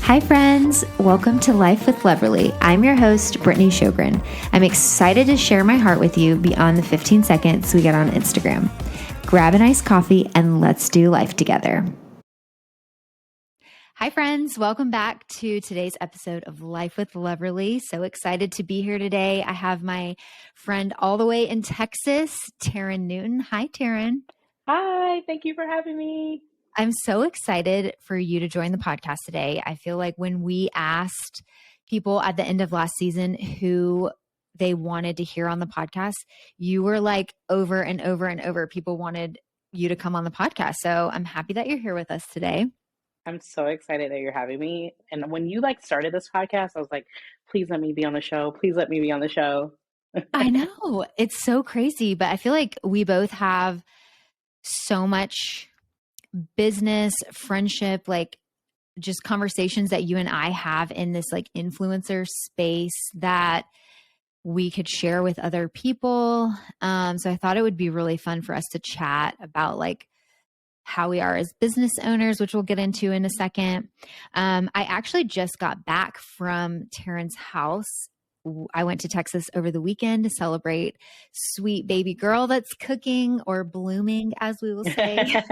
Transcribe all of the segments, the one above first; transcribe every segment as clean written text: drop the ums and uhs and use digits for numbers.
Hi friends, welcome to Life with Loverly. I'm your host, Brittany Sjogren. I'm excited to share my heart with you beyond the 15 seconds we get on Instagram. Grab an iced coffee and let's do life together. Hi friends, welcome back to today's episode of Life with Loverly. So excited to be here today. I have my friend all the way in Texas, Taryn Newton. Hi Taryn. Hi, thank you for having me. I'm so excited for you to join the podcast today. I feel like when we asked people at the end of last season who they wanted to hear on the podcast, you were like over and over and over. People wanted you to come on the podcast. So I'm happy that you're here with us today. I'm so excited that you're having me. And when you started this podcast, I was like, please let me be on the show. Please let me be on the show. I know. It's so crazy, but I feel like we both have so much business, friendship, like just conversations that you and I have in this like influencer space that we could share with other people. So I thought it would be really fun for us to chat about like how we are as business owners, which we'll get into in a second. I actually just got back from Taryn's house. I went to Texas over the weekend to celebrate sweet baby girl that's cooking or blooming, as we will say.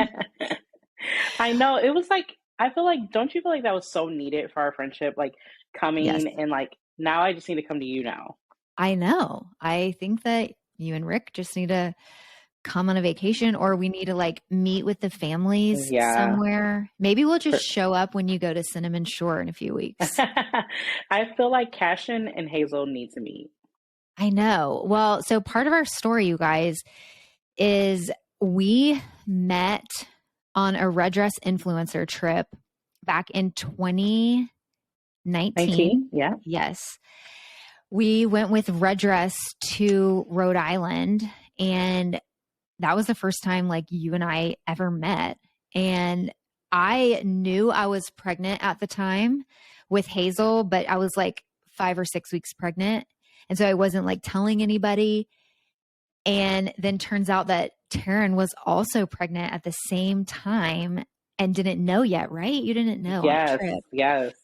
I know. It was like, I feel like, don't you feel like that was so needed for our friendship? Like Yes, coming and now I just need to come to you now. I know. I think that you and Rick just need to come on a vacation, or we need to like meet with the families Yeah. somewhere. Maybe we'll just show up when you go to Cinnamon Shore in a few weeks. I feel like Cashin and Hazel need to meet. I know. Well, so part of our story, you guys, is we met on a Red Dress influencer trip back in 2019. 19? Yeah. Yes. We went with Red Dress to Rhode Island, and that was the first time like you and I ever met. And I knew I was pregnant at the time with Hazel, but I was like 5 or 6 weeks pregnant. And so I wasn't like telling anybody. And then turns out that Taryn was also pregnant at the same time and didn't know yet, right? You didn't know on the trip. Yes.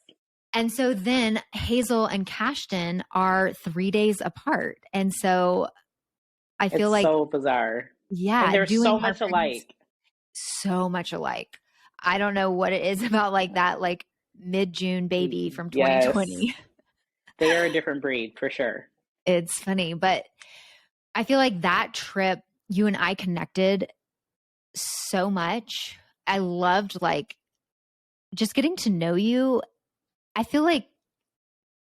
And so then Hazel and Cashton are 3 days apart. And so I feel It's like, so bizarre. yeah, And they're doing so our much alike. so much alike. I don't know what it is about like that, like mid-June baby from Yes. 2020. They are a different breed for sure. It's funny, but I feel like that trip, you and I connected so much. I loved like just getting to know you. I feel like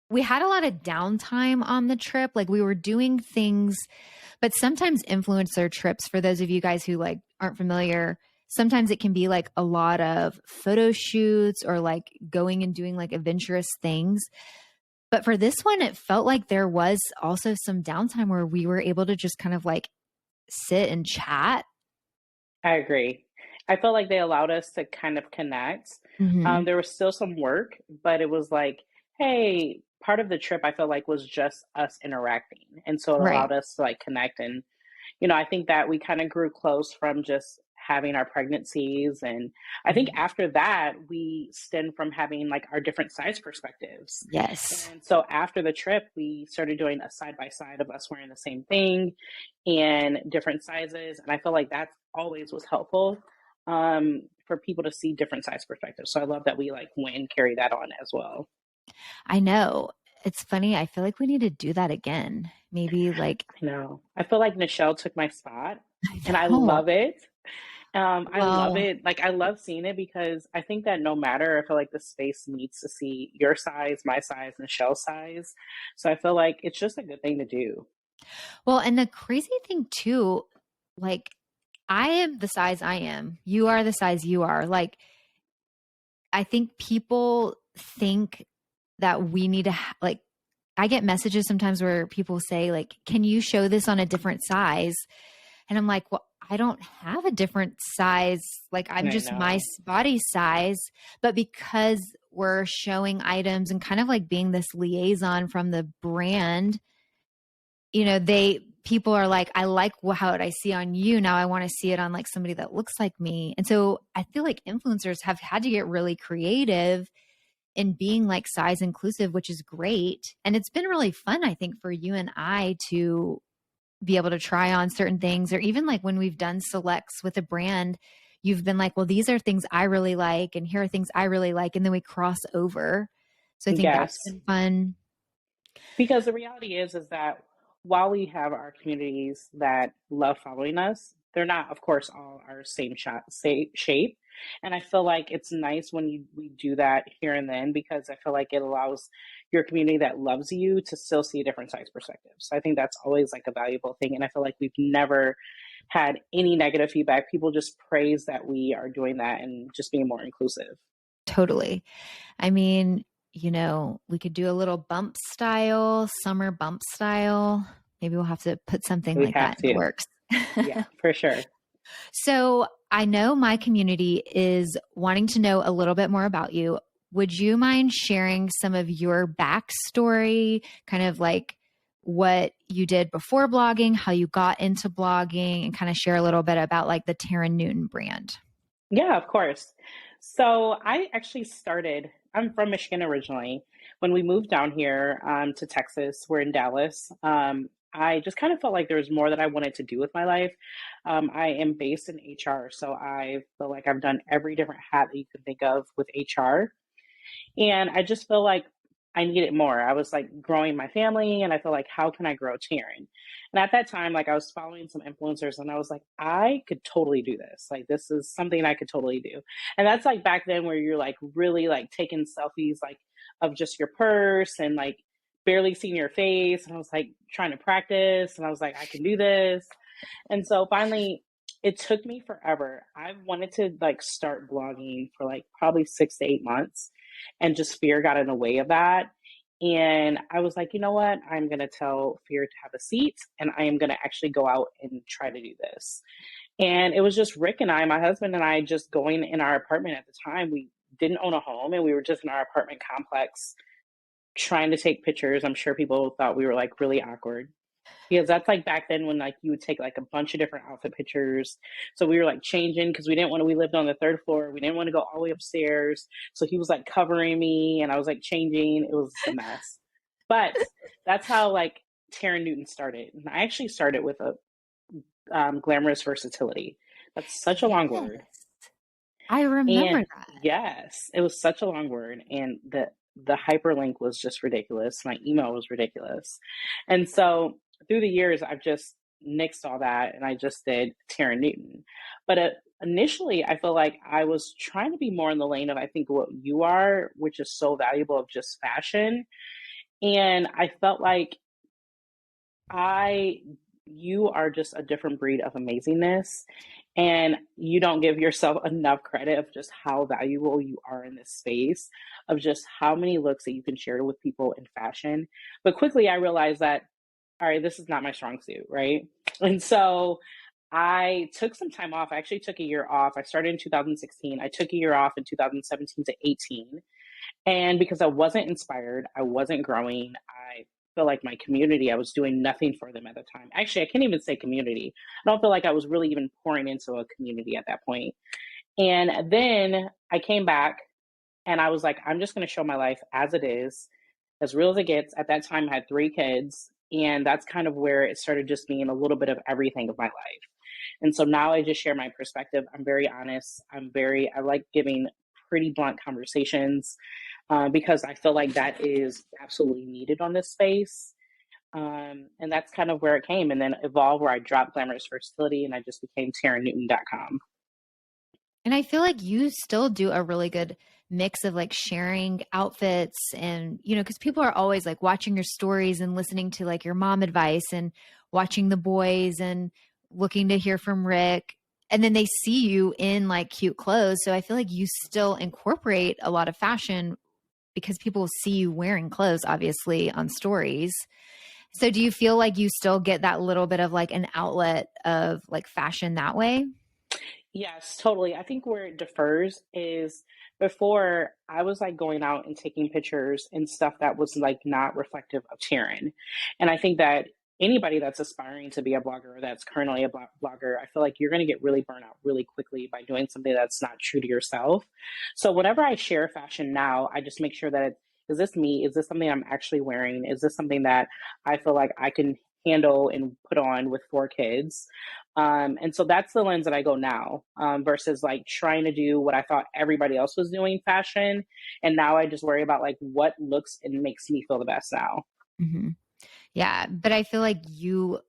we had a lot of downtime on the trip. Like we were doing things, but sometimes influencer trips, for those of you guys who like aren't familiar, sometimes it can be like a lot of photo shoots or like going and doing like adventurous things. But for this one, it felt like there was also some downtime where we were able to just kind of like sit and chat. I agree. I felt like they allowed us to kind of connect. Mm-hmm. There was still some work, but it was like, hey, part of the trip I felt like was just us interacting. And so it Right. allowed us to like connect. And, I think that we kind of grew close from just having our pregnancies. And I think after that, we stemmed from having like our different size perspectives. Yes. And so after the trip, we started doing a side by side of us wearing the same thing and different sizes. And I feel like that always was helpful for people to see different size perspectives. So I love that we like went and carried that on as well. I know. It's funny. I feel like we need to do that again. Maybe like, No, I feel like Nichelle took my spot and I no. love it. I love Well, it. Like, I love seeing it because I think that no matter, I feel like the space needs to see your size, my size, Michelle's size. So I feel like it's just a good thing to do. well, and the crazy thing too, like I am the size I am. You are the size you are. Like, I think people think that we need to like, I get messages sometimes where people say like, can you show this on a different size? And I'm like, well, I don't have a different size. Like I'm I just know. my body size. But because we're showing items and kind of like being this liaison from the brand, people are like, I like how I see on you. Now I want to see it on like somebody that looks like me. And so I feel like influencers have had to get really creative in being like size inclusive, which is great. And it's been really fun, I think, for you and I to be able to try on certain things, or even like when we've done selects with a brand, you've been like, well, these are things I really like, and here are things I really like. And then we cross over. So I think that's Yes. been fun. Because the reality is that while we have our communities that love following us, they're not, of course, all our same shape. And I feel like it's nice when we do that here and then, because I feel like it allows your community that loves you to still see a different size perspective. So I think that's always like a valuable thing. And I feel like we've never had any negative feedback. People just praise that we are doing that and just being more inclusive. Totally. I mean, we could do a little bump style, summer bump style. Maybe we'll have to put something We like have that in the to. works. Yeah, for sure. So I know my community is wanting to know a little bit more about you. Would you mind sharing some of your backstory, kind of like what you did before blogging, how you got into blogging, and kind of share a little bit about like the Taryn Newton brand? Yeah, of course. So I actually I'm from Michigan originally. When we moved down here to Texas, we're in Dallas. I just kind of felt like there was more that I wanted to do with my life. I am based in HR, so I feel like I've done every different hat that you can think of with HR. And I just feel like I needed more. I was like growing my family, and I feel like, how can I grow Taryn? And at that time, like I was following some influencers, and I was like, I could totally do this. Like, this is something I could totally do. And that's like back then where you're like really like taking selfies like of just your purse and like barely seeing your face. And I was like trying to practice, and I was like, I can do this. And so finally, it took me forever. I wanted to like start blogging for like probably 6 to 8 months, and just fear got in the way of that. And I was like, you know what? I'm going to tell fear to have a seat, and I am going to actually go out and try to do this. And it was just Rick and I, my husband and I, just going in our apartment at the time. We didn't own a home, and we were just in our apartment complex trying to take pictures. I'm sure people thought we were like really awkward, because that's like back then when like you would take like a bunch of different outfit pictures. So we were like changing, because we lived on the third floor. We didn't want to go all the way upstairs. So he was like covering me, and I was like changing. It was a mess. But that's how like Taryn Newton started. And I actually started with a glamorous versatility. That's such a long Yes, word. I remember And that. yes, it was such a long word. And the hyperlink was just ridiculous. My email was ridiculous. And so through the years, I've just nixed all that, and I just did Taryn Newton. But initially, I feel like I was trying to be more in the lane of, I think, what you are, which is so valuable, of just fashion. And I felt like I you are just a different breed of amazingness, and you don't give yourself enough credit of just how valuable you are in this space, of just how many looks that you can share with people in fashion. But quickly I realized that, all right, this is not my strong suit, right? And so I took some time off. I actually took a year off. I started in 2016. I took a year off in 2017 to 18. And because I wasn't inspired, I wasn't growing, I feel like my community, I was doing nothing for them at the time. Actually, I can't even say community. I don't feel like I was really even pouring into a community at that point. And then I came back, and I was like, I'm just going to show my life as it is, as real as it gets. At that time, I had 3 kids. And that's kind of where it started just being a little bit of everything of my life. And so now I just share my perspective. I'm very honest. I like giving pretty blunt conversations, because I feel like that is absolutely needed on this space. And that's kind of where it came, and then evolved where I dropped Glamorous Versatility, and I just became TarynNewton.com. And I feel like you still do a really good mix of like sharing outfits and, because people are always like watching your stories and listening to like your mom advice and watching the boys and looking to hear from Rick. And then they see you in like cute clothes. So I feel like you still incorporate a lot of fashion because people see you wearing clothes, obviously, on stories. So do you feel like you still get that little bit of like an outlet of like fashion that way? Yes, totally. I think where it differs is, before I was like going out and taking pictures and stuff that was like not reflective of Taryn. And I think that anybody that's aspiring to be a blogger or that's currently a blogger, I feel like you're going to get really burnt out really quickly by doing something that's not true to yourself. So whenever I share fashion now, I just make sure that is this me? Is this something I'm actually wearing? Is this something that I feel like I can handle and put on with 4 kids? And so that's the lens that I go now, versus like trying to do what I thought everybody else was doing fashion. And now I just worry about like what looks and makes me feel the best now. Mm-hmm. Yeah. But I feel like you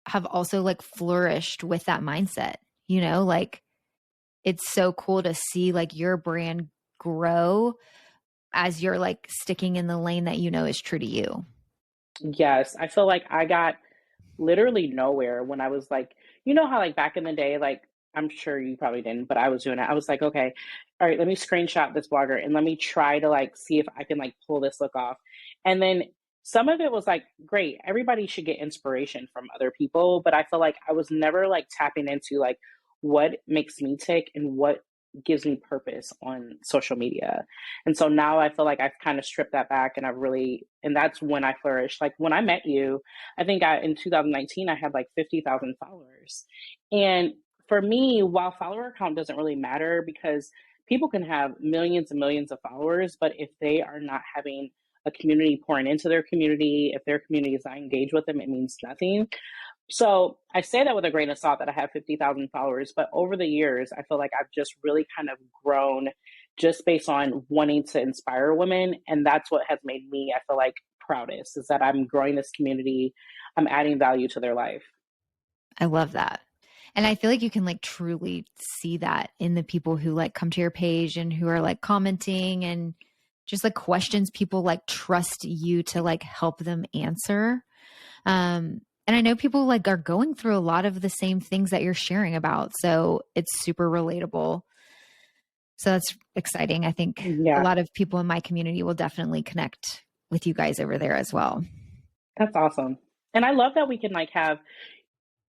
have also like flourished with that mindset, like it's so cool to see like your brand grow as you're like sticking in the lane that is true to you. Yes, I feel like I got literally nowhere when I was like, you know how like back in the day, like I'm sure you probably didn't, but I was doing it. I was like, okay, all right, let me screenshot this blogger and let me try to like see if I can like pull this look off. And then some of it was like, great, everybody should get inspiration from other people, but I feel like I was never like tapping into like what makes me tick and what gives me purpose on social media. And so now I feel like I've kind of stripped that back and I've really, and that's when I flourished. Like when I met you, I think in 2019, I had like 50,000 followers. And for me, while follower count doesn't really matter because people can have millions and millions of followers, but if they are not having a community pouring into their community, if their community is not engaged with them, it means nothing. So I say that with a grain of salt that I have 50,000 followers, but over the years, I feel like I've just really kind of grown just based on wanting to inspire women. And that's what has made me, I feel like, proudest is that I'm growing this community. I'm adding value to their life. I love that. And I feel like you can like truly see that in the people who like come to your page and who are like commenting and just like questions people like trust you to like help them answer. And I know people like are going through a lot of the same things that you're sharing about. So it's super relatable. So that's exciting. I think a Yeah, lot of people in my community will definitely connect with you guys over there as well. that's awesome. And I love that we can like have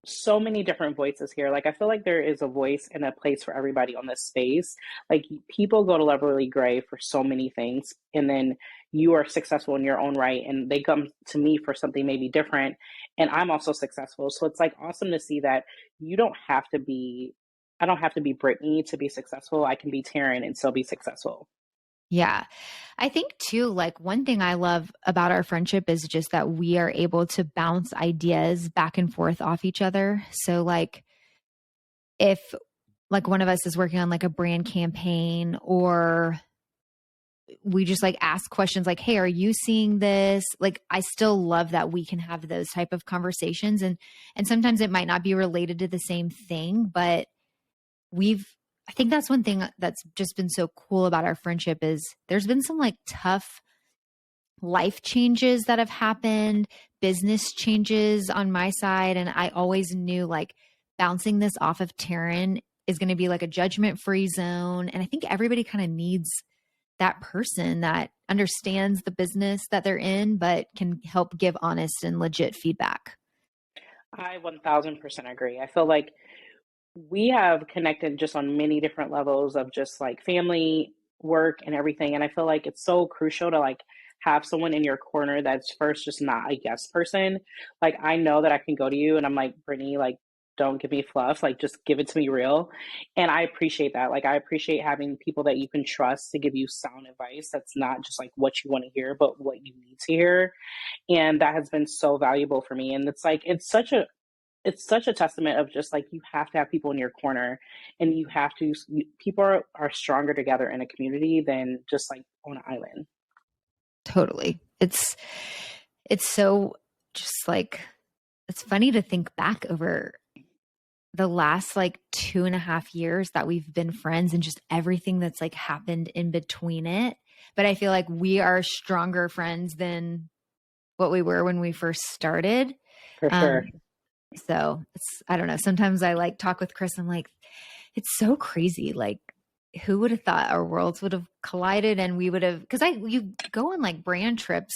so many different voices here. Like I feel like there is a voice and a place for everybody on this space. Like people go to Lovely Gray for so many things, and then you are successful in your own right, and they come to me for something maybe different, and I'm also successful. So it's like awesome to see that you don't have to be. I don't have to be Brittany to be successful. I can be Taryn and still be successful. Yeah. I think too, like one thing I love about our friendship is just that we are able to bounce ideas back and forth off each other. So like if like one of us is working on like a brand campaign or we just like ask questions like, hey, are you seeing this? Like I still love that we can have those type of conversations, and sometimes it might not be related to the same thing, but we've I think that's one thing that's just been so cool about our friendship is there's been some like tough life changes that have happened, business changes on my side. And I always knew like bouncing this off of Taryn is going to be like a judgment free zone. And I think everybody kind of needs that person that understands the business that they're in, but can help give honest and legit feedback. I 1000% agree. I feel like we have connected just on many different levels of just like family, work, and everything. And I feel like it's so crucial to like have someone in your corner that's first just not a yes person. Like I know that I can go to you and I'm like, Brittany, like, don't give me fluff, like just give it to me real. And I appreciate that. Like I appreciate having people that you can trust to give you sound advice that's not just like what you want to hear, but what you need to hear. And that has been so valuable for me. And it's like it's such a testament of just like you have to have people in your corner, and you have to people are stronger together in a community than just like on an island. Totally. It's so just like it's funny to think back over the last like 2.5 years that we've been friends and just everything that's like happened in between it. But I feel like we are stronger friends than what we were when we first started. For sure. Um, so it's, I don't know. Sometimes I like talk with Chris. I'm like, it's so crazy. Like, who would have thought our worlds would have collided and we would have, because you go on like brand trips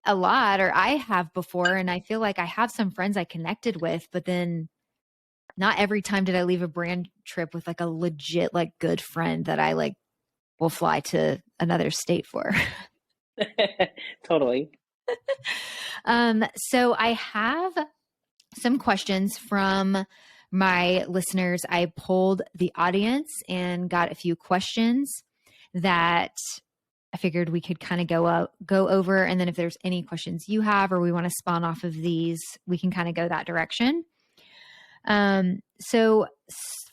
a lot, or I have before, and I feel like I have some friends I connected with, but then not every time did I leave a brand trip with like a legit, like good friend that I like will fly to another state for. Totally. So I have some questions from my listeners. I polled the audience and got a few questions that I figured we could kind of go over. And then if there's any questions you have or we want to spawn off of these, we can kind of go that direction. So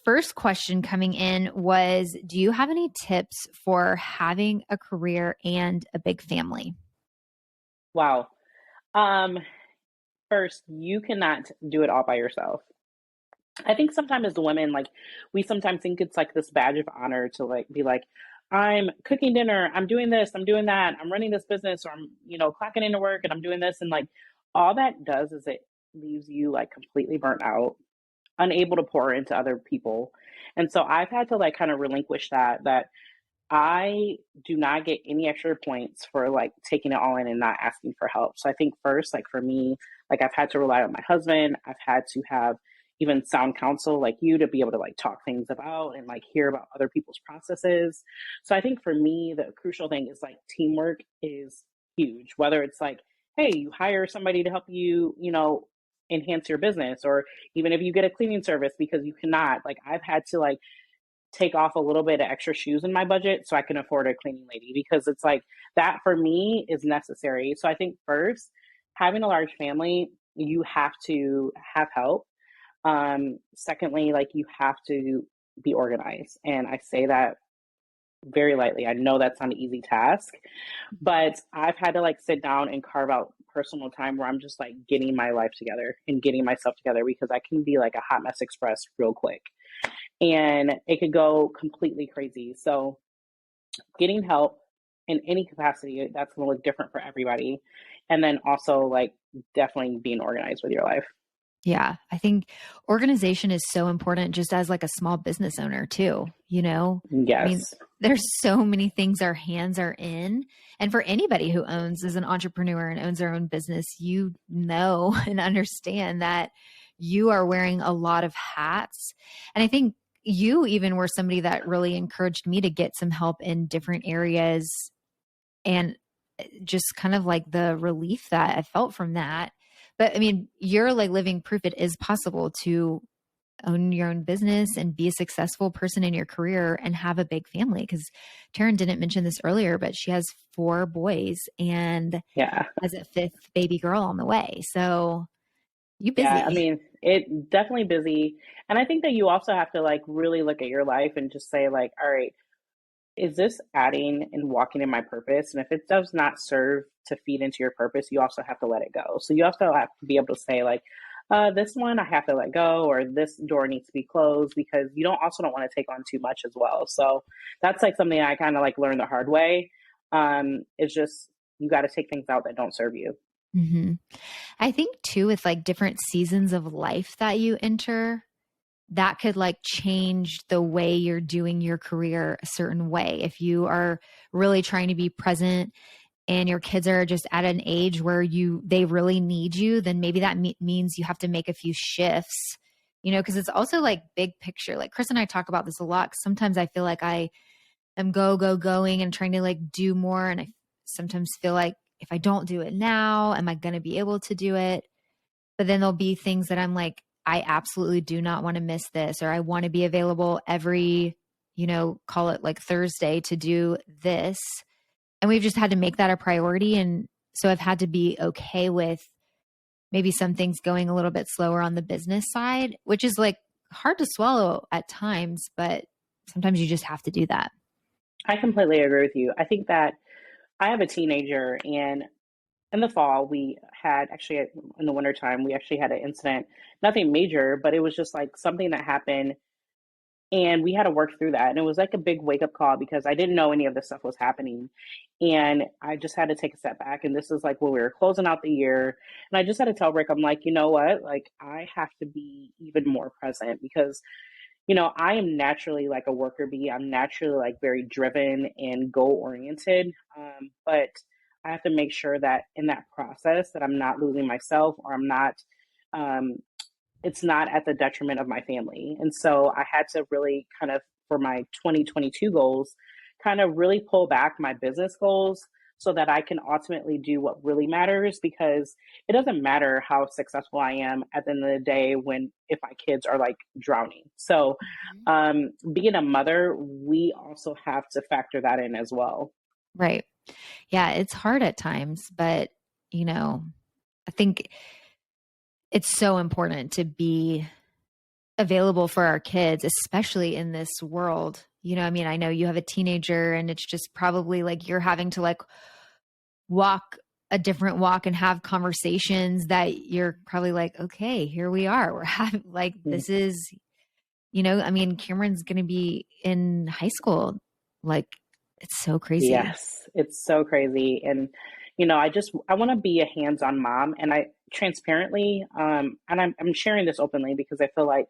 first question coming in was, do you have any tips for having a career and a big family? Wow. First, you cannot do it all by yourself. I think sometimes as women, like we sometimes think it's like this badge of honor to like be like, I'm cooking dinner, I'm doing this, I'm doing that, I'm running this business, or I'm, clocking into work and I'm doing this. And like all that does is it leaves you like completely burnt out, unable to pour into other people. And so I've had to like kind of relinquish that I do not get any extra points for like taking it all in and not asking for help. So I think first, like for me, like I've had to rely on my husband. I've had to have even sound counsel like you to be able to like talk things about and like hear about other people's processes. So I think for me, the crucial thing is like teamwork is huge, whether it's like, hey, you hire somebody to help you, enhance your business, or even if you get a cleaning service because you cannot, like I've had to like take off a little bit of extra shoes in my budget so I can afford a cleaning lady, because it's like that for me is necessary. So I think first, having a large family, you have to have help. Secondly, like you have to be organized. And I say that very lightly. I know that's not an easy task, but I've had to like sit down and carve out personal time where I'm just like getting my life together and getting myself together, because I can be like a hot mess express real quick and it could go completely crazy. So getting help in any capacity, that's going to look different for everybody. And then also like definitely being organized with your life. Yeah, I think organization is so important just as like a small business owner too, you know? I mean, Yes. there's so many things our hands are in. And for anybody who owns as an entrepreneur and owns their own business, you know and understand that you are wearing a lot of hats. And I think you even were somebody that really encouraged me to get some help in different areas, and just kind of like the relief that I felt from that. But I mean, you're like living proof it is possible to own your own business and be a successful person in your career and have a big family. Because Taryn didn't mention this earlier, but she has 4 boys and Yeah. has a 5th baby girl on the way. So you Yeah. I busy. mean, it definitely busy. And I think that you also have to like really look at your life and just say like, all right, is this adding and walking in my purpose? And if it does not serve to feed into your purpose, you also have to let it go. So you also have to be able to say like, this one I have to let go, or this door needs to be closed, because you don't want to take on too much as well. So that's like something I kind of like learned the hard way. It's just, you got to take things out that don't serve you. Mm-hmm. I think too, with like different seasons of life that you enter, that could like change the way you're doing your career a certain way. If you are really trying to be present and your kids are just at an age where they really need you, then maybe that means you have to make a few shifts, because it's also like big picture. Like Chris and I talk about this a lot. Sometimes I feel like I am going and trying to like do more. And I sometimes feel like if I don't do it now, am I going to be able to do it? But then there'll be things that I'm like, I absolutely do not want to miss this, or I want to be available every, call it like Thursday to do this. And we've just had to make that a priority. And so I've had to be okay with maybe some things going a little bit slower on the business side, which is like hard to swallow at times, but sometimes you just have to do that. I completely agree with you. I think that I have a teenager, and in the fall, we had actually, in the wintertime, we actually had an incident, nothing major, but it was just like something that happened. And we had to work through that. And it was like a big wake up call, because I didn't know any of this stuff was happening. And I just had to take a step back. And this is like when we were closing out the year. And I just had to tell Rick, I'm like, you know what? Like, I have to be even more present, because I am naturally like a worker bee. I'm naturally like very driven and goal oriented. But I have to make sure that in that process that I'm not losing myself, or I'm not, um, it's not at the detriment of my family. And so I had to really kind of, for my 2022 goals, kind of really pull back my business goals so that I can ultimately do what really matters, because it doesn't matter how successful I am at the end of the day when if my kids are like drowning. So Mhm. being a mother, we also have to factor that in as well. Right. Yeah, it's hard at times, but you know, I think it's so important to be available for our kids, especially in this world. I mean, I know you have a teenager and it's just probably like you're having to like walk a different walk and have conversations that you're probably like, okay, here we are. We're having like, this is, I mean, Cameron's going to be in high school. Like, it's so crazy. Yes, it's so crazy. And, I want to be a hands-on mom. And I transparently, and I'm sharing this openly because I feel like,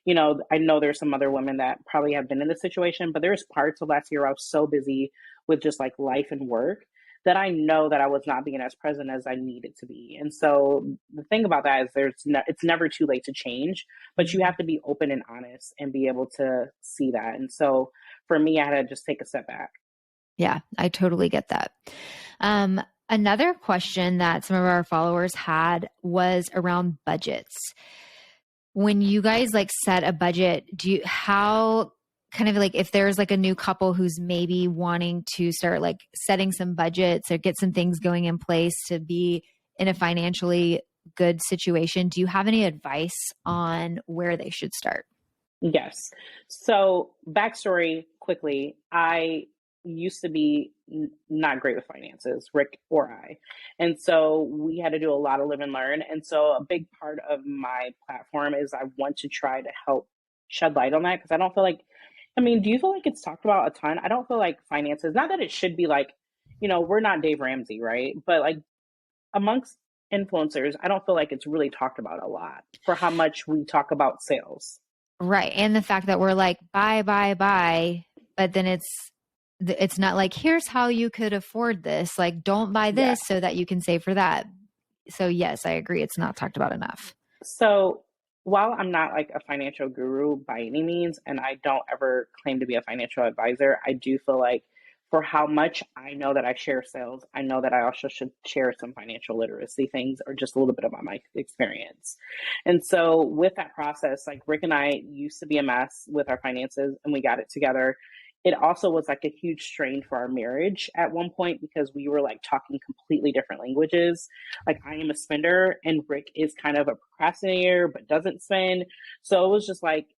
I know there's some other women that probably have been in this situation, but there's parts of last year I was so busy with just like life and work that I know that I was not being as present as I needed to be. And so the thing about that is it's never too late to change, but you Mhm. have to be open and honest and be able to see that. And so for me, I had to just take a step back. Yeah, I totally get that. Um, Another question that some of our followers had was around budgets. When you guys like set a budget, how kind of like if there's like a new couple who's maybe wanting to start like setting some budgets or get some things going in place to be in a financially good situation, do you have any advice on where they should start? Yes. So, backstory quickly, I used to be not great with finances, Rick or I. And so we had to do a lot of live and learn. And so a big part of my platform is I want to try to help shed light on that, because I don't feel like, I mean, do you feel like it's talked about a ton? I don't feel like finances, not that it should be like, we're not Dave Ramsey, right? But like amongst influencers, I don't feel like it's really talked about a lot for how much we talk about sales. Right. And the fact that we're like, buy, but then it's not like, here's how you could afford this. Like, don't buy Yeah. this so that you can save for that. So, yes, I agree. It's not talked about enough. So while I'm not like a financial guru by any means, and I don't ever claim to be a financial advisor, I do feel like for how much I know that I share sales, I know that I also should share some financial literacy things or just a little bit about my experience. And so with that process, like Rick and I used to be a mess with our finances and we got it together. It also was like a huge strain for our marriage at one point because we were like talking completely different languages. Like I am a spender and Rick is kind of a procrastinator but doesn't spend. So it was just like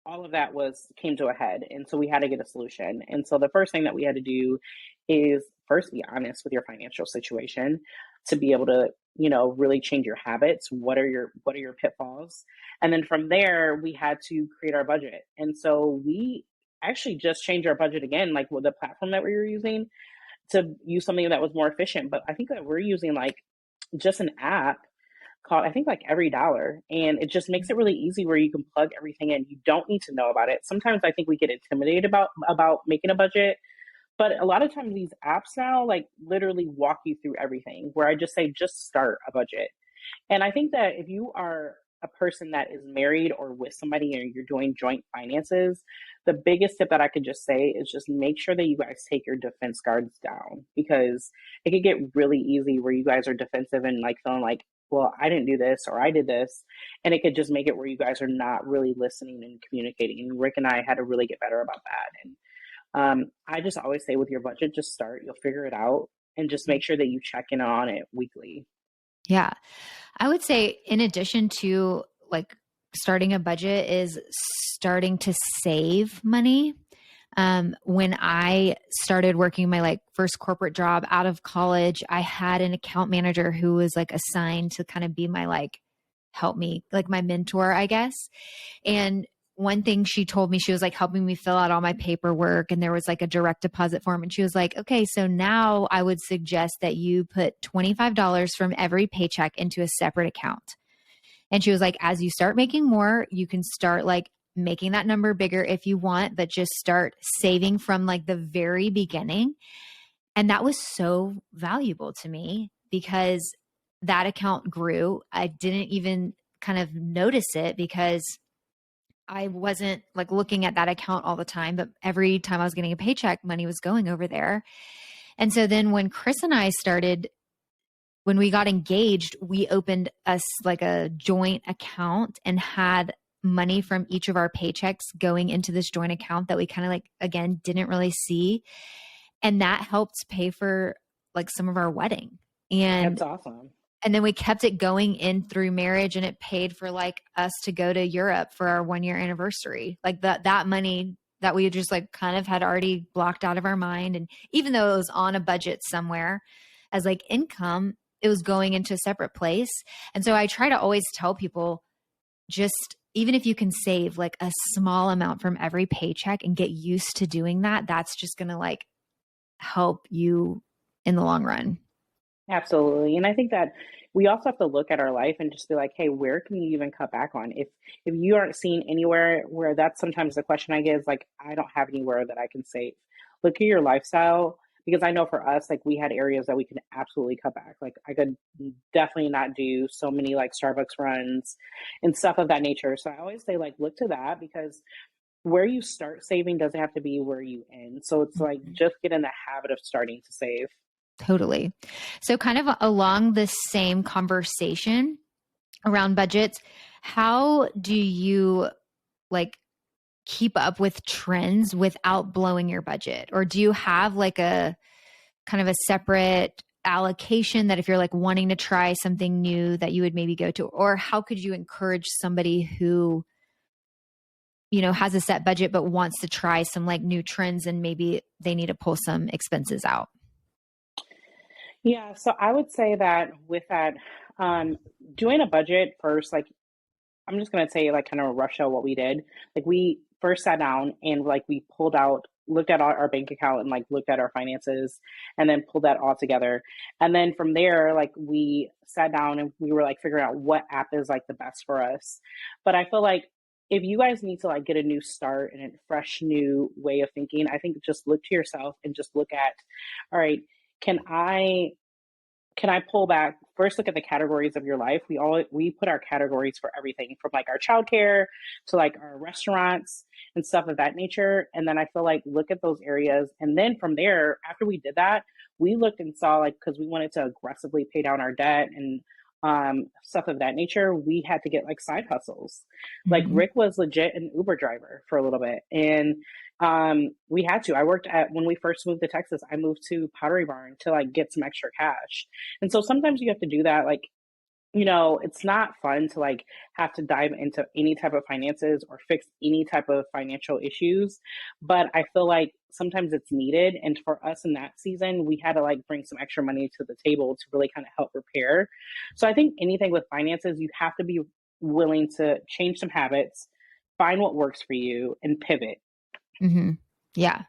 all of that was came to a head. And so we had to get a solution. And so the first thing that we had to do is first be honest with your financial situation to be able to, really change your habits. What are your pitfalls? And then from there we had to create our budget. And so we actually just changed our budget again, like with the platform that we were using to use something that was more efficient. But I think that we're using like just an app called, I think, like Every Dollar, and it just makes it really easy where you can plug everything in. You don't need to know about it. Sometimes I think we get intimidated about making a budget, but a lot of times these apps now like literally walk you through everything. Where I just say just start a budget. And I think that if you are a person that is married or with somebody and you're doing joint finances, the biggest tip that I could just say is just make sure that you guys take your defense guards down, because it could get really easy where you guys are defensive and like feeling like, well, I didn't do this or I did this. And it could just make it where you guys are not really listening and communicating. And Rick and I had to really get better about that. And I just always say with your budget, just start, you'll figure it out, and just make sure that you check in on it weekly. Yeah. I would say, in addition to like starting a budget, is starting to save money. When I started working my like first corporate job out of college, I had an account manager who was like assigned to kind of be my like help me, like my mentor, I guess. And one thing she told me, she was like helping me fill out all my paperwork, and there was like a direct deposit form. And she was like, okay, so now I would suggest that you put $25 from every paycheck into a separate account. And she was like, as you start making more, you can start like making that number bigger if you want, but just start saving from like the very beginning. And that was so valuable to me because that account grew. I didn't even kind of notice it because I wasn't like looking at that account all the time, but every time I was getting a paycheck, money was going over there. And so then when Chris and I started, when we got engaged, we opened us like a joint account and had money from each of our paychecks going into this joint account that we kind of like, again, didn't really see. And that helped pay for like some of our wedding. That's awesome. And then we kept it going in through marriage, and it paid for like us to go to Europe for our 1 year anniversary. Like that money that we just like kind of had already blocked out of our mind. And even though it was on a budget somewhere as like income, it was going into a separate place. And so I try to always tell people, just even if you can save like a small amount from every paycheck and get used to doing that, that's just going to like help you in the long run. Absolutely. And I think that we also have to look at our life and just be like, hey, where can you even cut back on? If you aren't seeing anywhere, where that's sometimes the question I get is like, I don't have anywhere that I can save. Look at your lifestyle, because I know for us, like we had areas that we could absolutely cut back. Like I could definitely not do so many like Starbucks runs and stuff of that nature. So I always say like look to that, because where you start saving doesn't have to be where you end. So it's like just get in the habit of starting to save. Totally. So, kind of along the same conversation around budgets, how do you like keep up with trends without blowing your budget? Or do you have like a kind of a separate allocation that if you're like wanting to try something new that you would maybe go to? Or how could you encourage somebody who, you know, has a set budget but wants to try some like new trends and maybe they need to pull some expenses out? Yeah, so I would say that with that, um, doing a budget first, like I'm just gonna say like kind of rush out what we did. Like we first sat down and like we pulled out, looked at our bank account and like looked at our finances and then pulled that all together. And then from there, like we sat down and we were like figuring out what app is like the best for us. But I feel like if you guys need to like get a new start and a fresh new way of thinking, I think just look to yourself and just look at, all right, can I can I pull back? First, look at the categories of your life. We put our categories for everything from like our childcare to like our restaurants and stuff of that nature. And then I feel like look at those areas, and then from there, after we did that, we looked and saw like because we wanted to aggressively pay down our debt and stuff of that nature. We had to get like side hustles. Like Mm-hmm. Rick was legit an Uber driver for a little bit, and we had to. I worked at when we first moved to Texas. I moved to Pottery Barn to like get some extra cash, and so sometimes you have to do that. Like, it's not fun to like have to dive into any type of finances or fix any type of financial issues. But I feel like sometimes it's needed. And for us in that season, we had to like bring some extra money to the table to really kind of help repair. So I think anything with finances, you have to be willing to change some habits, find what works for you, and pivot. Mm-hmm. Yeah.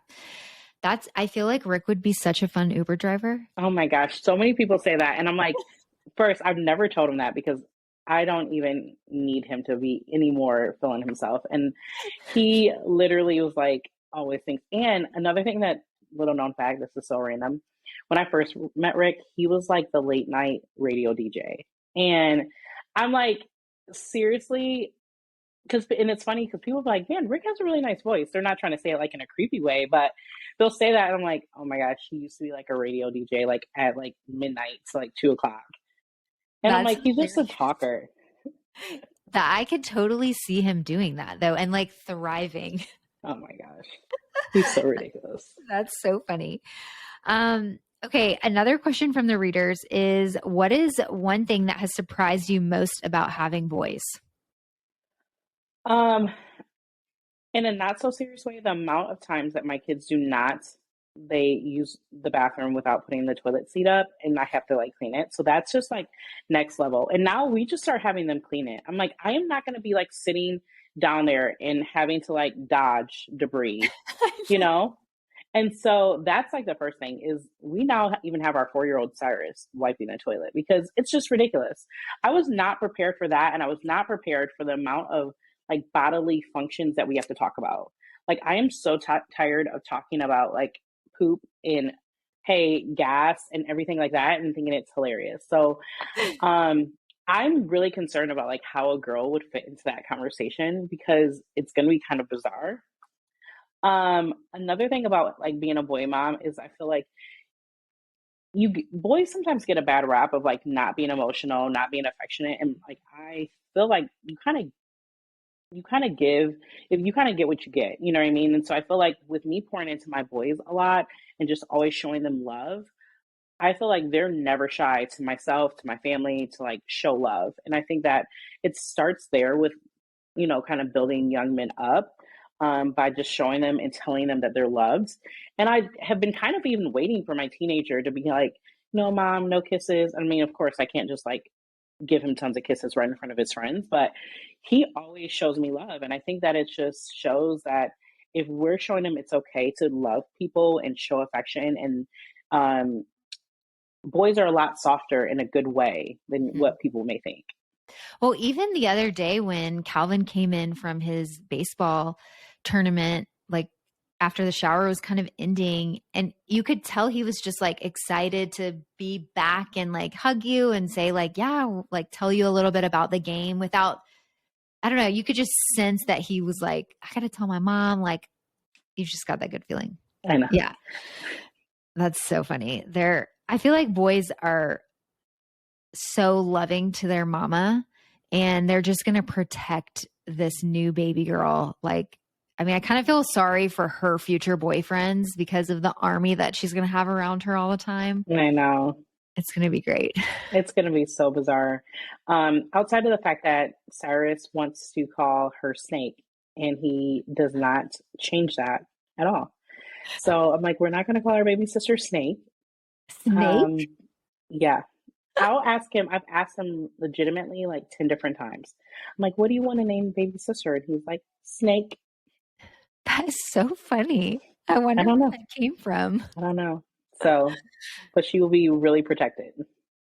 I feel like Rick would be such a fun Uber driver. Oh my gosh, so many people say that. And I'm like, first, I've never told him that because I don't even need him to be any more feeling himself. And he literally was like, always thinks. And another thing that, little known fact, this is so random. When I first met Rick, he was like the late night radio DJ. And I'm like, seriously? And it's funny because people are like, man, Rick has a really nice voice. They're not trying to say it like in a creepy way, but they'll say that. And I'm like, oh my gosh, he used to be like a radio DJ, like at like midnight to like 2 o'clock. And I'm That's like, he's just a hilarious. talker. That I could totally see him doing that though and like thriving. Oh my gosh. He's so ridiculous. That's so funny. Okay, another question from the readers is what is one thing that has surprised you most about having boys? Um, in a not so serious way, the amount of times that my kids do not, they use the bathroom without putting the toilet seat up and I have to like clean it. So that's just like next level. And now we just start having them clean it. I'm like, I am not going to be like sitting down there and having to like dodge debris, you know? And so that's like the first thing is we now even have our 4-year-old Cyrus wiping the toilet because it's just ridiculous. I was not prepared for that. And I was not prepared for the amount of like bodily functions that we have to talk about. Like I am so tired of talking about like poop and hey, gas and everything like that and thinking it's hilarious. So I'm really concerned about like how a girl would fit into that conversation because it's going to be kind of bizarre. Another thing about like being a boy mom is I feel like boys sometimes get a bad rap of like not being emotional, not being affectionate, and like I feel like you kind of give if you kind of get what you get, you know what I mean? And so I feel like with me pouring into my boys a lot and just always showing them love, I feel like they're never shy to myself, to my family, to like show love. And I think that it starts there with, kind of building young men up, by just showing them and telling them that they're loved. And I have been kind of even waiting for my teenager to be like, no, mom, no kisses. I mean, of course, I can't just like give him tons of kisses right in front of his friends, but he always shows me love. And I think that it just shows that if we're showing him it's okay to love people and show affection, and um, boys are a lot softer in a good way than Mhm. what people may think. Well, even the other day when Calvin came in from his baseball tournament, like after the shower was kind of ending, and you could tell he was just like excited to be back and like hug you and say, like, yeah, like tell you a little bit about the game without, I don't know, you could just sense that he was like, I got to tell my mom, like, you just got that good feeling. I know. Yeah. That's so funny. I feel like boys are so loving to their mama and they're just going to protect this new baby girl. Like, I mean, I kind of feel sorry for her future boyfriends because of the army that she's going to have around her all the time. I know. It's going to be great. It's going to be so bizarre. Outside of the fact that Cyrus wants to call her Snake, and he does not change that at all. So I'm like, we're not going to call our baby sister Snake. Um, Snake? yeah. I'll ask him. I've asked him legitimately like 10 different times. I'm like, what do you want to name baby sister? And he's like, Snake. That is so funny. I I wonder don't where know. that came from. I don't know. So, but she will be really protected.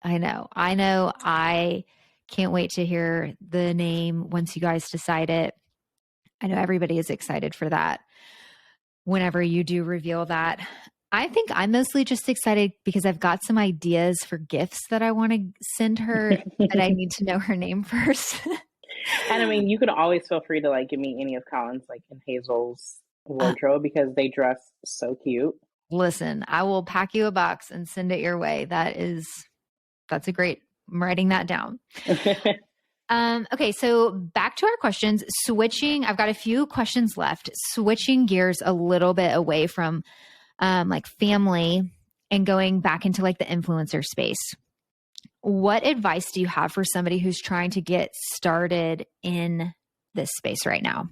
I know. I know. I can't wait to hear the name once you guys decide it. I know everybody is excited for that whenever you do reveal that. I think I'm mostly just excited because I've got some ideas for gifts that I want to send her, but I need to know her name first. And I mean, you can always feel free to like give me any of Colin's like in Hazel's uh, wardrobe because they dress so cute. Listen, I will pack you a box and send it your way. That's a great, I'm writing that down. Okay, so back to our questions. I've got a few questions left. Switching gears a little bit away from like family and going back into like the influencer space. What advice do you have for somebody who's trying to get started in this space right now?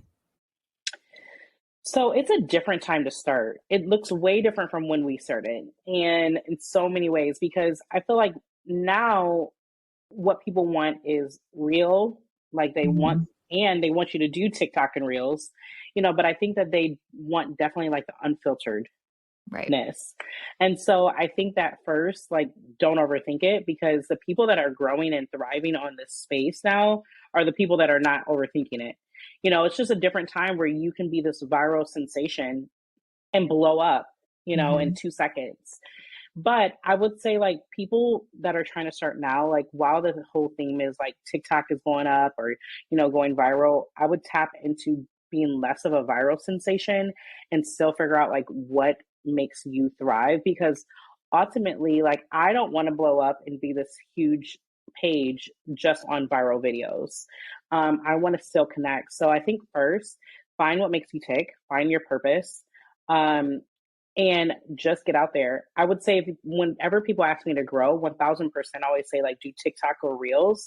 So it's a different time to start. It looks way different from when we started, and in so many ways, because I feel like now what people want is real, like Mhm. they want you to do TikTok and reels, but I think that they want definitely like the unfilteredness. Right. And so I think that first, like, don't overthink it, because the people that are growing and thriving on this space now are the people that are not overthinking it. It's just a different time where you can be this viral sensation and blow up, in Hmm. 2 seconds. But I would say, like, people that are trying to start now, like, while the whole theme is like TikTok is going up or, going viral, I would tap into being less of a viral sensation and still figure out like what makes you thrive. Because ultimately, like, I don't want to blow up and be this huge page just on viral videos. I want to still connect. So I think first, find what makes you tick, find your purpose. Um, and just get out there. I would say whenever people ask me to grow, 1000% I always say like do TikTok or Reels,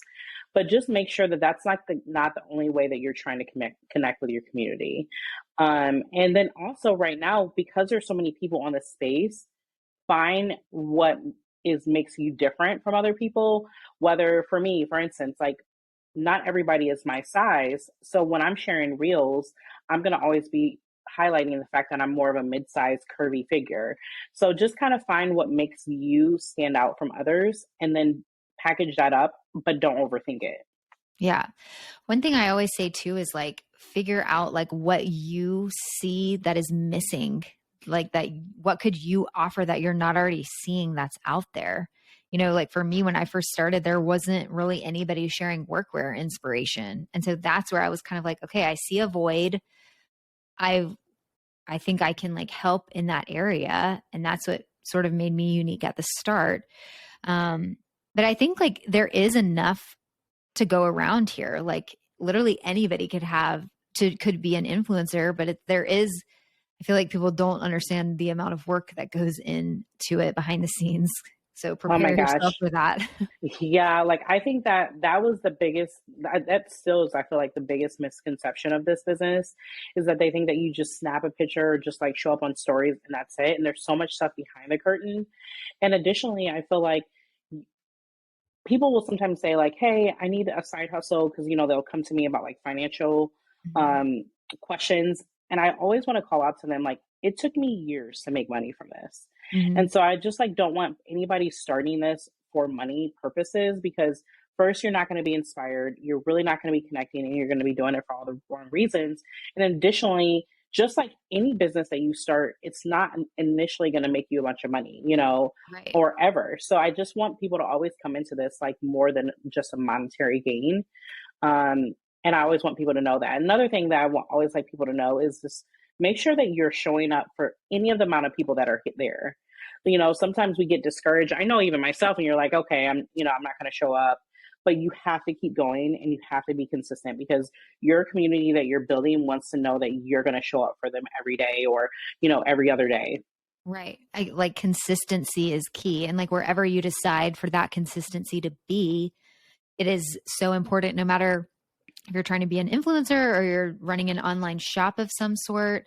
but just make sure that that's not the only way that you're trying to connect with your community. And then also right now, because there's so many people on the space, find what is makes you different from other people. Whether for me, for instance, like not everybody is my size. So when I'm sharing reels, I'm going to always be highlighting the fact that I'm more of a mid-sized curvy figure. So just kind of find what makes you stand out from others and then package that up, but don't overthink it. Yeah. One thing I always say too is like figure out like what you see that is missing, like that what could you offer that you're not already seeing that's out there. Like for me when I first started there wasn't really anybody sharing workwear inspiration. And so that's where I was kind of like, okay, I see a void. I I think I can like help in that area, and that's what sort of made me unique at the start. But I think like there is enough to go around here. Like literally anybody could be an influencer, but there is, I feel like people don't understand the amount of work that goes into it behind the scenes. So Oh my prepare yourself gosh. for that. Yeah, like I think that that was the biggest, that still is, I feel like the biggest misconception of this business is that they think that you just snap a picture or just like show up on stories and that's it. And there's so much stuff behind the curtain. And additionally, I feel like people will sometimes say like, "Hey, I need a side hustle," because they'll come to me about like financial Mhm. um, questions, and I always want to call out to them like, "It took me years to make money from this," Mhm. and so I just like don't want anybody starting this for money purposes because first you're not going to be inspired, you're really not going to be connecting, and you're going to be doing it for all the wrong reasons, and additionally. Just like any business that you start, it's not initially going to make you a bunch of money, Right. or ever. So I just want people to always come into this like more than just a monetary gain. Um, and I always want people to know that. Another thing that I want always like people to know is just make sure that you're showing up for any of the amount of people that are there. Sometimes we get discouraged. I know even myself, and you're like, okay, I'm not going to show up. But you have to keep going and you have to be consistent because your community that you're building wants to know that you're going to show up for them every day or, every other day. Right. Like consistency is key. And like wherever you decide for that consistency to be, it is so important no matter if you're trying to be an influencer or you're running an online shop of some sort,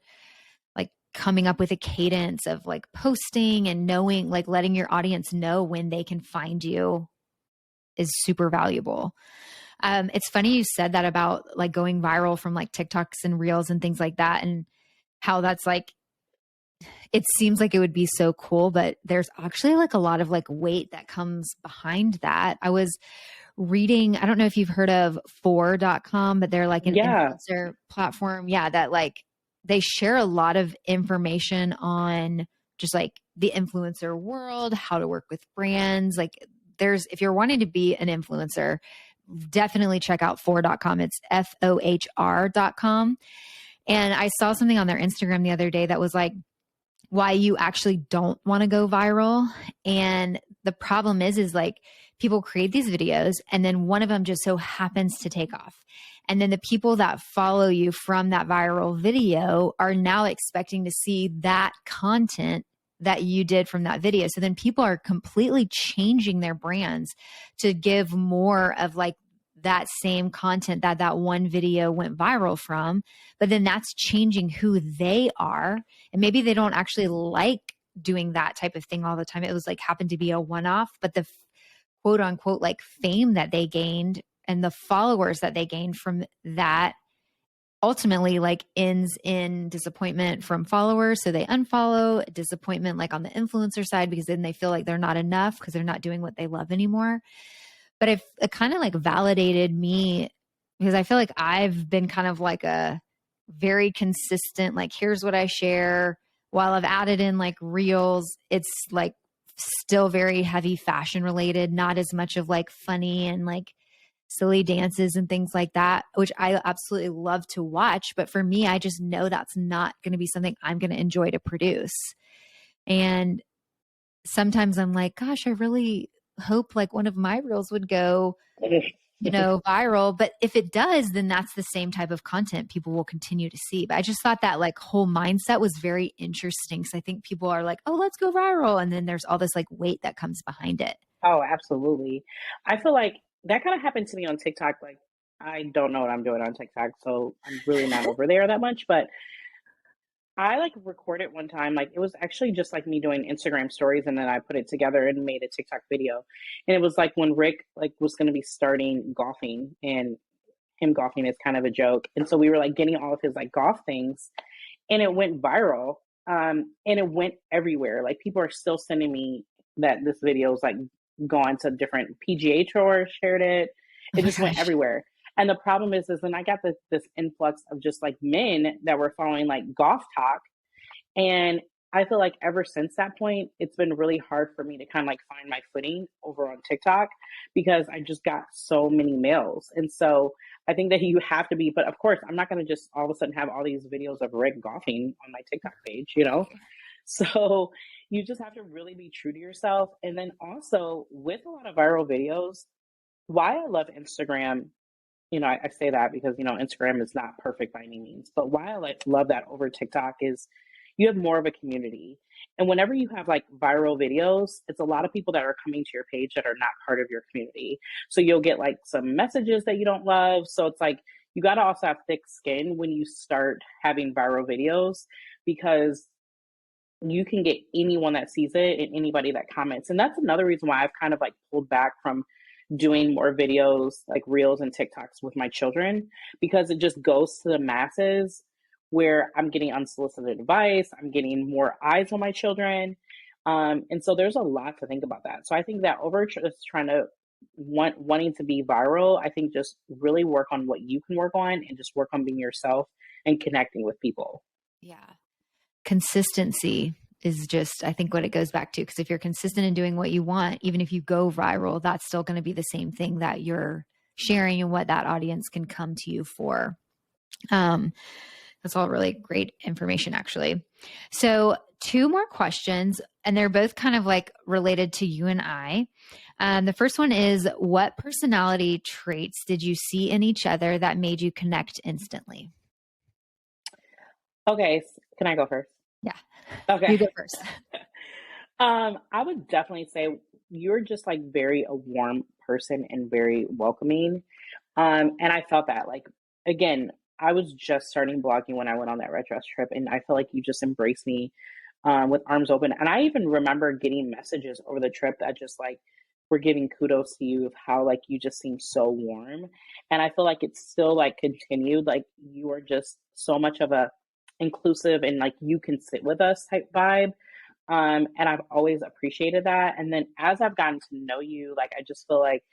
like coming up with a cadence of like posting and knowing, like letting your audience know when they can find you is super valuable. It's funny you said that about like going viral from like TikToks and reels and things like that, and how that's like, it seems like it would be so cool, but there's actually like a lot of like weight that comes behind that. I was reading, I don't know if you've heard of 4.com, but they're like an Yeah. influencer platform. Yeah, that like they share a lot of information on just like the influencer world, how to work with brands. Like if you're wanting to be an influencer, definitely check out 4.com. It's FOHR.com. And I saw something on their Instagram the other day that was like, why you actually don't want to go viral. And the problem is like people create these videos and then one of them just so happens to take off. And then the people that follow you from that viral video are now expecting to see that content that you did from that video. So then people are completely changing their brands to give more of like that same content that one video went viral from, but then that's changing who they are. And maybe they don't actually like doing that type of thing all the time. It was like happened to be a one off, but the quote unquote like fame that they gained and the followers that they gained from that ultimately like ends in disappointment from followers. So they unfollow, disappointment like on the influencer side because then they feel like they're not enough because they're not doing what they love anymore. But it kind of like validated me because I feel like I've been kind of like a very consistent, like, here's what I share. While I've added in like reels, it's like still very heavy fashion related, not as much of like funny and like silly dances and things like that, which I absolutely love to watch. But for me, I just know that's not going to be something I'm going to enjoy to produce. And sometimes I'm like, gosh, I really hope like one of my reels would go, viral. But if it does, then that's the same type of content people will continue to see. But I just thought that like whole mindset was very interesting. So I think people are like, oh, let's go viral. And then there's all this like weight that comes behind it. Oh, absolutely. I feel like that kind of happened to me on TikTok. Like, I don't know what I'm doing on TikTok, so I'm really not over there that much. But I like recorded one time, like it was actually just like me doing Instagram stories, and then I put it together and made a TikTok video. And it was like when Rick like was going to be starting golfing, and him golfing is kind of a joke. And so we were like getting all of his like golf things, and it went viral. And it went everywhere. Like people are still sending me that this video is like going to different PGA tours, shared it. Oh It my just went gosh. everywhere. And the problem is then I got this influx of just like men that were following like golf talk. And I feel like ever since that point, it's been really hard for me to kind of like find my footing over on TikTok because I just got so many males. And so I think that you have to be, but of course, I'm not going to just all of a sudden have all these videos of Rick golfing on my TikTok page, you know? Right. So You just have to really be true to yourself. And then also with a lot of viral videos, why I love Instagram, I say that because, Instagram is not perfect by any means, but why I love that over TikTok is you have more of a community. And whenever you have like viral videos, it's a lot of people that are coming to your page that are not part of your community. So you'll get like some messages that you don't love. So it's like you got to also have thick skin when you start having viral videos because you can get anyone that sees it and anybody that comments. And that's another reason why I've kind of like pulled back from doing more videos like reels and TikToks with my children because it just goes to the masses where I'm getting unsolicited advice, I'm getting more eyes on my children. And so there's a lot to think about that. So I think that over just trying to wanting to be viral, I think just really work on what you can work on and just work on being yourself and connecting with people. Yeah. Consistency is just, I think, what it goes back to. Because if you're consistent in doing what you want, even if you go viral, that's still going to be the same thing that you're sharing and what that audience can come to you for. That's all really great information, actually. So 2 more questions, and they're both kind of like related to you and I. The first one is, what personality traits did you see in each other that made you connect instantly? Okay, can I go first? Yeah. Okay. You go first. I would definitely say you're just like very a warm person and very welcoming. And I felt that like again, I was just starting blogging when I went on that red dress trip, and I feel like you just embraced me with arms open. And I even remember getting messages over the trip that just like were giving kudos to you of how like you just seem so warm. And I feel like it's still like continued. Like you are just so much of a inclusive and like you can sit with us type vibe. And I've always appreciated that. And then as I've gotten to know you, like I just feel like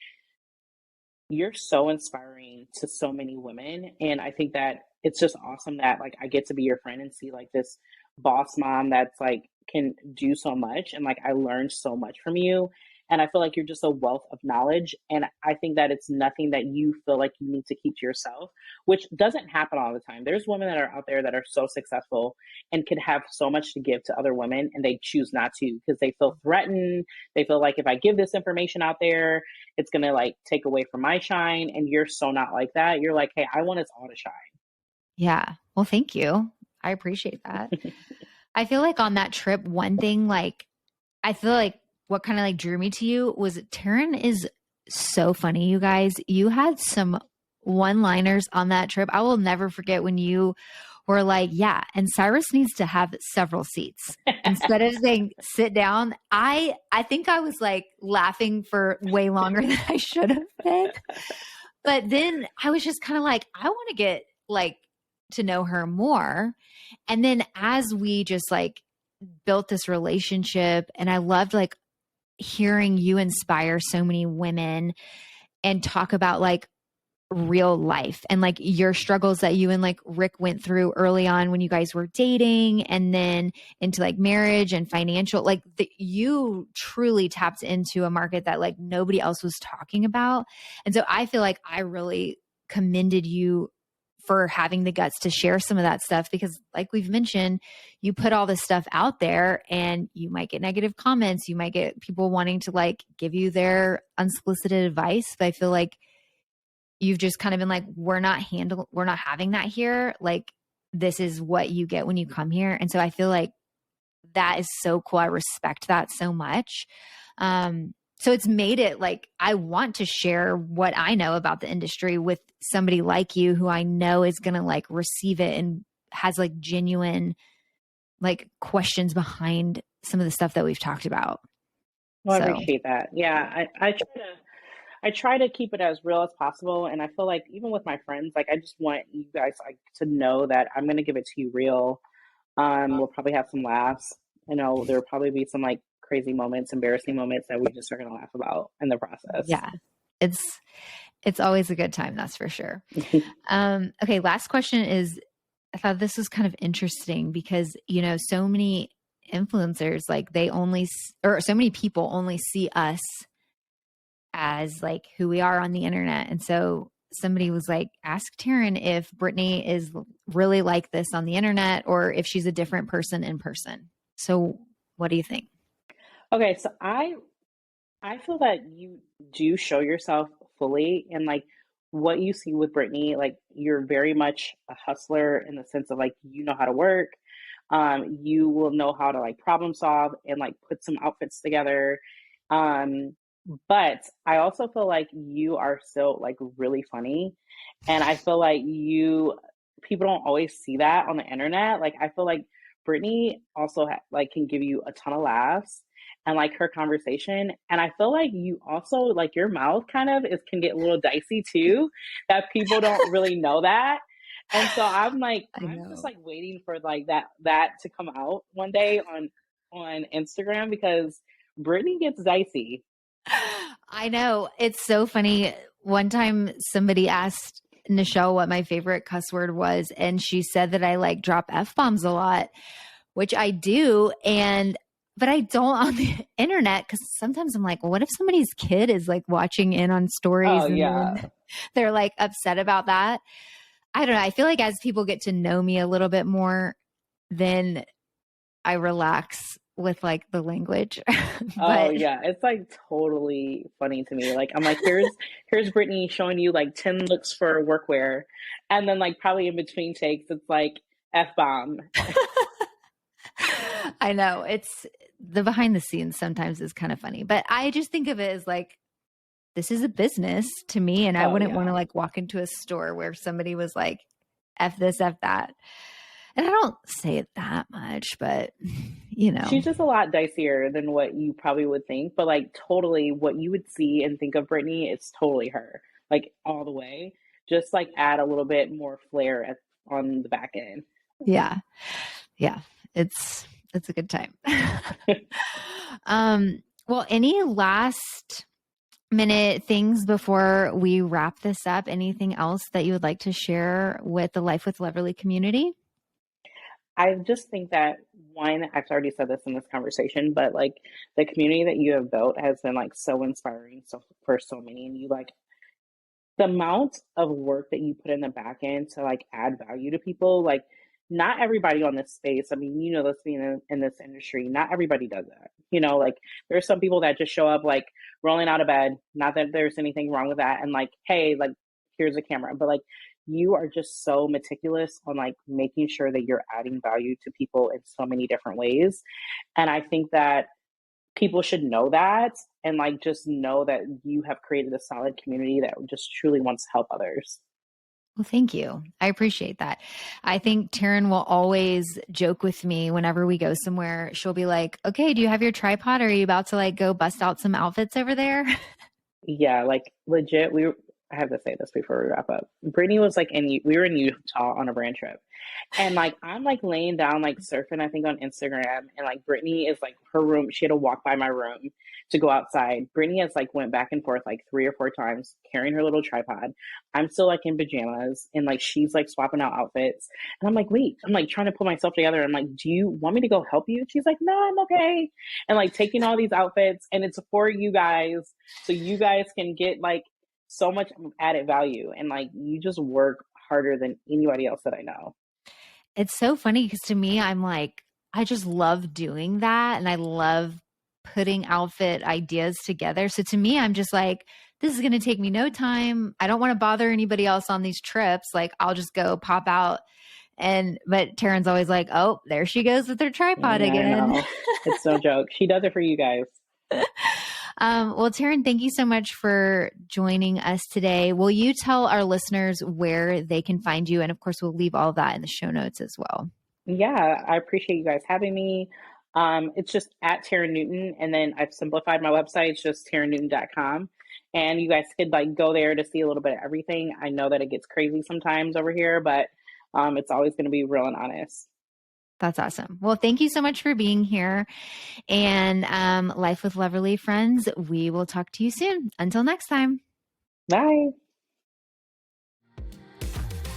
you're so inspiring to so many women. And I think that it's just awesome that like I get to be your friend and see like this boss mom that's like can do so much. And like I learned so much from you. And I feel like you're just a wealth of knowledge. And I think that it's nothing that you feel like you need to keep to yourself, which doesn't happen all the time. There's women that are out there that are so successful and could have so much to give to other women, and they choose not to because they feel threatened. They feel like if I give this information out there, it's going to like take away from my shine. And you're so not like that. You're like, hey, I want us all to shine. Yeah. Well, thank you. I appreciate that. I feel like on that trip, one thing, like, I feel like what kind of like drew me to you was Taryn is so funny, you guys. You had some one-liners on that trip. I will never forget when you were like, yeah, and Cyrus needs to have several seats. Instead of saying sit down, I think I was like laughing for way longer than I should have been. But then I was just kind of like, I want to get like to know her more. And then as we just like built this relationship, and I loved like hearing you inspire so many women and talk about like real life and like your struggles that you and like Rick went through early on when you guys were dating, and then into like marriage and financial, like you truly tapped into a market that like nobody else was talking about. And so I feel like I really commended you for having the guts to share some of that stuff, because like we've mentioned, you put all this stuff out there and you might get negative comments. You might get people wanting to like give you their unsolicited advice. But I feel like you've just kind of been like, we're not having that here. Like, this is what you get when you come here. And so I feel like that is so cool. I respect that so much. So it's made it like I want to share what I know about the industry with somebody like you, who I know is going to like receive it and has like genuine like questions behind some of the stuff that we've talked about. Well, I So appreciate that. Yeah, I try to keep it as real as possible, and I feel like even with my friends, like I just want you guys like to know that I'm gonna give it to you real. We'll probably have some laughs. There'll probably be some like crazy moments, embarrassing moments that we just are gonna laugh about in the process. yeah, it's always a good time. That's for sure. Okay. Last question is, I thought this was kind of interesting because, so many influencers, like or so many people only see us as like who we are on the internet. And so somebody was like, ask Taryn if Brittany is really like this on the internet or if she's a different person in person. So What do you think? Okay, so I feel that you do show yourself fully and like what you see with Brittany, like you're very much a hustler in the sense of like you know how to work. You will know how to like problem solve and like put some outfits together. Um, but I also feel like you are still like really funny. And I feel like people don't always see that on the internet. Like I feel like Brittany also like can give you a ton of laughs and like her conversation. And I feel like you also like your mouth kind of is can get a little dicey too, that people don't really know that. And so I'm like, I I'm just know. like waiting for like that to come out one day on Instagram because Brittany gets dicey. I know. It's so funny. One time somebody asked Nichelle what my favorite cuss word was, and she said that I like drop F bombs a lot, which I do. But I don't on the internet because sometimes I'm like, well, what if somebody's kid is like watching in on stories Oh and yeah. then they're like upset about that? I don't know. I feel like as people get to know me a little bit more, then I relax with like the language. Oh But yeah. It's like totally funny to me. Like I'm like, here's Brittany showing you like 10 looks for workwear. And then like probably in between takes, it's like F bomb. I know it's the behind the scenes sometimes is kind of funny, but I just think of it as like, this is a business to me. And I Oh wouldn't want yeah. to like walk into a store where somebody was like, F this, F that. And I don't say it that much, but you know, She's just a lot dicier than what you probably would think, but like totally what you would see and think of Brittany, it's totally her, like all the way. Just like add a little bit more flair on the back end. yeah. Yeah. It's a good time. Well, any last minute things before we wrap this up? Anything else that you would like to share with the Life with Leverly community? I just think that one, I've already said this in this conversation, but like the community that you have built has been like so inspiring so for so many, and you like the amount of work that you put in the back end to like add value to people, like not everybody on this space. I mean, you know, this being in this industry, not everybody does that. You know, like there's some people that just show up like rolling out of bed. Not that there's anything wrong with that, and like, hey, like here's a camera, but like you are just so meticulous on like making sure that you're adding value to people in so many different ways. And I think that people should know that and like just know that you have created a solid community that just truly wants to help others. Well, thank you. I appreciate that. I think Taryn will always joke with me whenever we go somewhere. She'll be like, okay, do you have your tripod? Or are you about to like go bust out some outfits over there? Yeah, like legit, I have to say this before we wrap up. Brittany was like we were in Utah on a brand trip. And like I'm like laying down like surfing, I think on Instagram, and like Brittany is like her room, she had to walk by my room to go outside. Brittany has like went back and forth like 3 or 4 times carrying her little tripod. I'm still like in pajamas and like she's like swapping out outfits. And I'm like, wait, I'm like trying to pull myself together. I'm like, do you want me to go help you? And she's like, no, I'm okay. And like taking all these outfits, and it's for you guys. So you guys can get like so much added value, and like you just work harder than anybody else that I know. It's so funny because to me, I'm like, I just love doing that. And I love putting outfit ideas together. So to me, I'm just like, this is going to take me no time. I don't want to bother anybody else on these trips. Like, I'll just go pop out. But Taryn's always like, oh, there she goes with her tripod Yeah, I again. know. It's no joke. She does it for you guys. Well, Taryn, thank you so much for joining us today. Will you tell our listeners where they can find you? And of course, we'll leave all of that in the show notes as well. Yeah, I appreciate you guys having me. It's just at Taryn Newton, and then I've simplified my website. It's just TarynNewton.com. And you guys could like go there to see a little bit of everything. I know that it gets crazy sometimes over here, but it's always going to be real and honest. That's awesome. Well, thank you so much for being here. And Life with Leverly friends, we will talk to you soon. Until next time. Bye.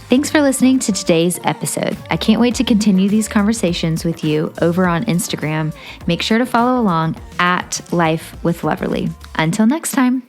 Thanks for listening to today's episode. I can't wait to continue these conversations with you over on Instagram. Make sure to follow along at Life with Leverly. Until next time.